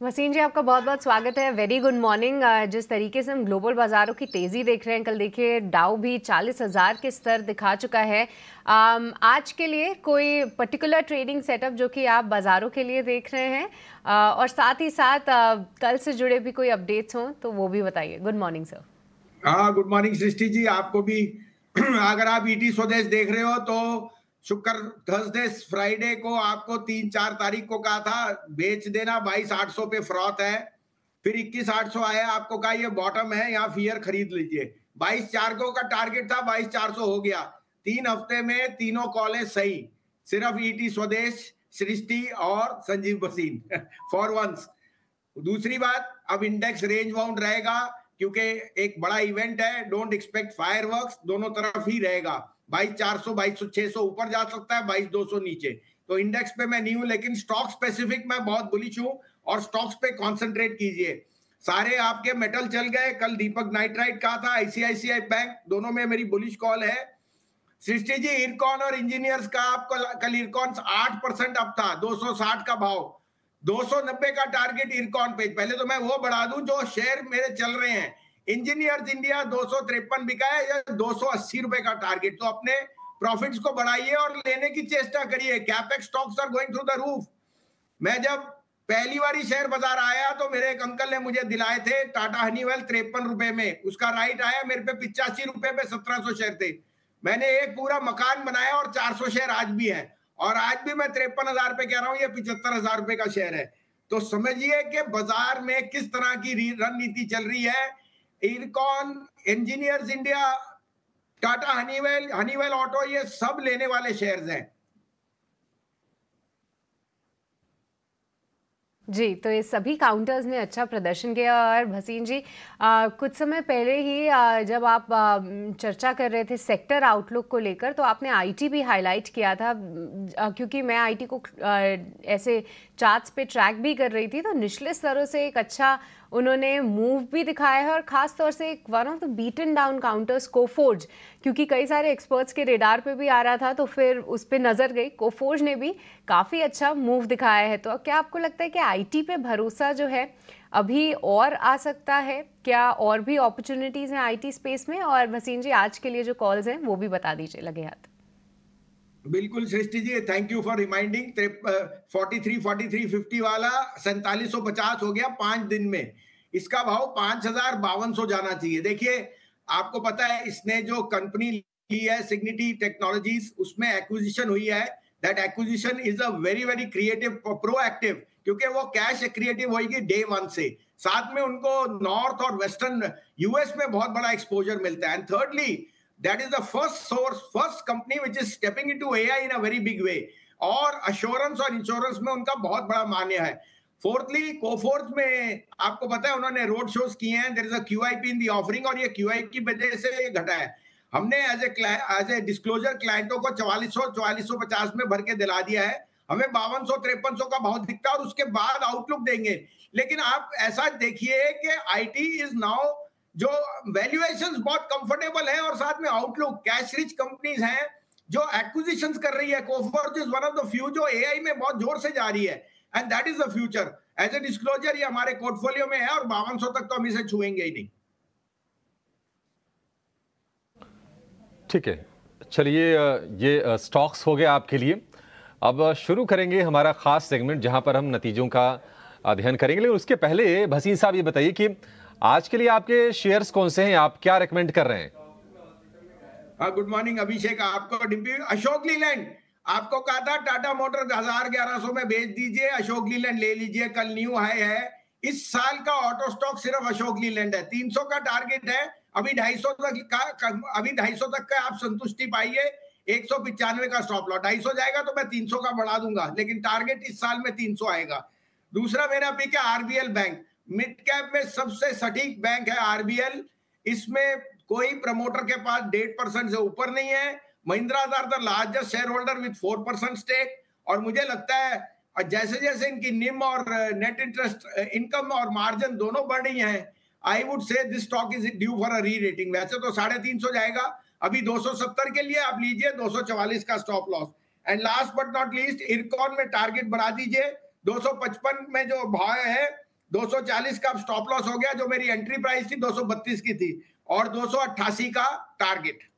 वसीम जी, आपका बहुत बहुत स्वागत है। Very good morning. जिस तरीके से हम ग्लोबल बाजारों की तेज़ी देख रहे हैं, कल देखिए डाउ भी 40,000 के स्तर दिखा चुका है। आज के लिए कोई पर्टिकुलर ट्रेडिंग सेटअप जो कि आप बाजारों के लिए देख रहे हैं, और साथ ही साथ कल से जुड़े भी कोई अपडेट्स हों तो वो भी बताइए। Good morning sir. हाँ, गुड मॉर्निंग सृष्टि जी, आपको भी। अगर आप ईटी स्वदेश देख रहे हो तो शुक्र, थर्सडे, फ्राइडे को आपको 3-4 तारीख को कहा था बेच देना, 22,800 पे फ्रॉथ है। फिर 21,800 आया, आपको कहा ये बॉटम है, यहाँ फियर खरीद लीजिए। 22,400 का टारगेट था, 22,400 हो गया। 3 हफ्ते में तीनों कॉलेज सही, सिर्फ ईटी स्वदेश, सृष्टि और संजीव बसीन फॉर वंस। दूसरी बात, अब इंडेक्स रेंज बाउंड रहेगा क्योंकि एक बड़ा इवेंट है। डोंट एक्सपेक्ट फायरवर्क्स, दोनों तरफ ही रहेगा। 22,400 22,600 ऊपर जा सकता है, 22,200 नीचे। तो इंडेक्स पे मैं नहीं हूं, लेकिन स्टॉक स्पेसिफिक मैं बहुत बुलिश हूं और स्टॉक्स पे कंसंट्रेट कीजिए। सारे आपके मेटल चल गए। कल दीपक नाइट्राइट कहा था, आईसीआईसीआई बैंक, दोनों में मेरी बुलिश कॉल है। सृष्टि जी, इरकॉन और इंजीनियर्स का आपको कल इरकॉन 8% अप था, 260 का भाव, 290 का टारगेट इरकॉन पे। पहले तो मैं वो बढ़ा दूं जो शेयर मेरे चल रहे हैं। इंजीनियर्स इंडिया 253 बिका है, या 280 रुपए का टारगेट। तो अपने प्रॉफिट्स को बढ़ाइए और लेने की चेष्टा करिए। Capex stocks are going through the roof. मैं जब पहली बारी शेयर बाजार आया तो मेरे एक अंकल ने मुझे दिलाए थे टाटा हनीवेल 53 रुपए में, उसका राइट आया मेरे पे 85 रुपए पे 1700 शेयर थे। मैंने एक पूरा मकान बनाया और 400 शेयर आज भी है, और आज भी मैं 53,000 पे कह रहा हूं, ये 75,000 रुपए का शेयर है। तो समझिए कि बाजार में किस तरह की रणनीति चल रही है। IRCON, engineers India, Tata Honeywell, Honeywell auto, ये सब लेने वाले शेयर्स हैं। जी, तो ये सभी काउंटर्स ने अच्छा प्रदर्शन किया। और भसीन जी, कुछ समय पहले ही जब आप चर्चा कर रहे थे सेक्टर आउटलुक को लेकर, तो आपने आईटी भी हाईलाइट किया था। क्योंकि मैं आईटी को ऐसे चार्ट्स पे ट्रैक भी कर रही थी, तो निचले स्तरों से एक अच्छा उन्होंने मूव भी दिखाया है। और ख़ास तौर से एक one of the beaten down counters Coforge, क्योंकि कई सारे एक्सपर्ट्स के रेडार पे भी आ रहा था, तो फिर उस पर नज़र गई। कोफोर्ज ने भी काफ़ी अच्छा मूव दिखाया है। तो क्या आपको लगता है कि आईटी पे भरोसा जो है अभी और आ सकता है? क्या और भी अपॉर्चुनिटीज़ हैं आईटी स्पेस में? और भसीन जी, आज के लिए जो कॉल्स हैं वो भी बता दीजिए लगे हाथ। बिल्कुल Srishti ji, thank you for reminding. 43 वाला 4750 हो गया 5 दिन में। इसका भाव 5,5200 जाना चाहिए। देखिए, आपको पता है इसने जो कंपनी ली है सिग्निटी टेक्नोलॉजीज, उसमें एक्विजिशन हुई है। That acquisition is a very very creative, proactive, क्योंकि वो कैश क्रिएटिव होगी डे 1 से। साथ में उनको नॉर्थ और वेस्टर्न यूएस में बहुत बड़ा एक्सपोजर मिलता है। And thirdly, that is the first company which is stepping into AI in a very big way, और अश्योरेंस और इंश्योरेंस में उनका बहुत बड़ा मान्य है। फोर्थली, कोफोर्ज में आपको पता है उन्होंने रोड शोज किए हैं। There is a QIP in the offering, और ये क्यूआई की वजह से ये घटा है। हमने एज ए डिस्क्लोजर क्लाइंटों को 4450 में भर के दिला दिया है। हमें 5200-5300 का भाव दिखता है, और उसके बाद आउटलुक देंगे। लेकिन आप ऐसा देखिए कि आईटी इज नाउ, जो वैल्यूएशंस बहुत कंफर्टेबल है, और साथ में आउटलुक, कैश रिच कंपनीज हैं जो एक्विजिशंस कर रही है। Coforge is one of the few जो एआई में बहुत जोर से जा रही है, and that is the future. As a disclosure ये हमारे पोर्टफोलियो में है, और 5200 तक तो हम इसे छुएंगे ही नहीं। ठीक है, चलिए, ये स्टॉक्स हो गए आपके लिए। अब शुरू करेंगे हमारा खास सेगमेंट जहां पर हम नतीजों का अध्ययन करेंगे। लेकिन उसके पहले भसीन साहब ये बताइए कि आज के लिए आपके शेयर्स कौन से हैं, आप क्या रेकमेंड कर रहे हैं? गुड मॉर्निंग अभिषेक, आपको डिम्पी। अशोक लीलैंड, आपको कहा था टाटा मोटर 1100 में बेच दीजिए, अशोक लीलैंड ले लीजिए, कल न्यू हाई है। इस साल का ऑटो स्टॉक सिर्फ अशोक लीलैंड है। 300 का टारगेट है, अभी 250 तक का आप संतुष्टि पाइए। 195 का स्टॉप लॉस। 250 जाएगा तो मैं 300 का बढ़ा दूंगा, लेकिन टारगेट इस साल में 300 आएगा। दूसरा मेरा पिक है आरबीएल बैंक। मिड कैप में सबसे सटीक बैंक है आरबीएल। इसमें कोई प्रमोटर के पास 1.5% से ऊपर नहीं है। Mahindra are the largest shareholder with 4% stake. और मुझे लगता है जैसे जैसे इनकी निम और नेट इंटरेस्ट इनकम और मार्जिन दोनों बढ़ रही हैं, I would say this stock is due for a rerating. वैसे तो 350 जाएगा, अभी 270 के लिए आप लीजिए, 244 का stop loss. And last but not least, IRCON में टारगेट बढ़ा दीजिए। 255 में जो भाव है 240 का स्टॉप लॉस हो गया, जो मेरी एंट्री प्राइस थी 232 की थी, और 288 का टारगेट।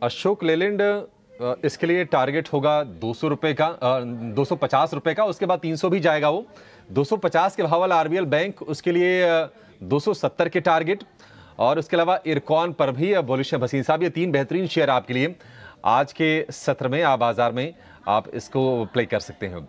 अशोक लेलैंड इसके लिए टारगेट होगा 200 रुपए का, 250 रुपए का, उसके बाद 300 भी जाएगा वो। 250 के भाव वाला आरबीएल बैंक उसके लिए 270 के टारगेट, और उसके अलावा इरकॉन पर भी बुलिश है भसीन साहब। ये 3 बेहतरीन शेयर आपके लिए आज के सत्र में आप बाजार में आप इसको प्ले कर सकते हैं।